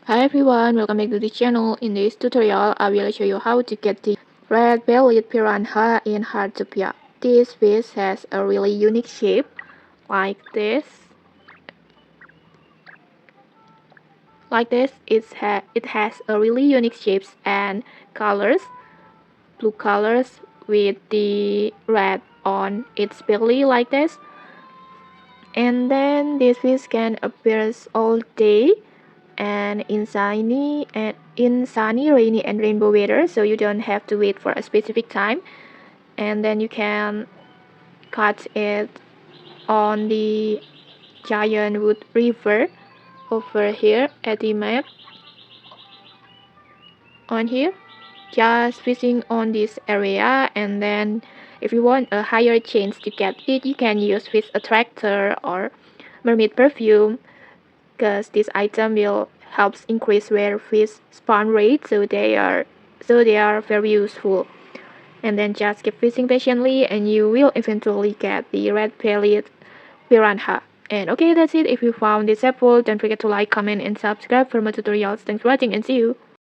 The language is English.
Hi everyone, welcome back to the channel. In this tutorial, I will show you how to get the Red Bellied Piranha in Heartopia. This fish has a really unique shape, like this. It has a really unique shapes and colors, blue colors with the red on its belly like this. And then this fish can appear all day and in sunny, rainy and rainbow weather, so you don't have to wait for a specific time. And then you can catch it on the giant wood river over here at the map on here, just fishing on this area. And then if you want a higher chance to get it, you can use fish attractor or mermaid perfume, because this item will helps increase where fish spawn rate, so they are very useful. And then just keep fishing patiently and you will eventually get the red-bellied piranha. And okay, that's it. If you found this helpful, don't forget to like, comment, and subscribe for more tutorials. Thanks for watching and see you.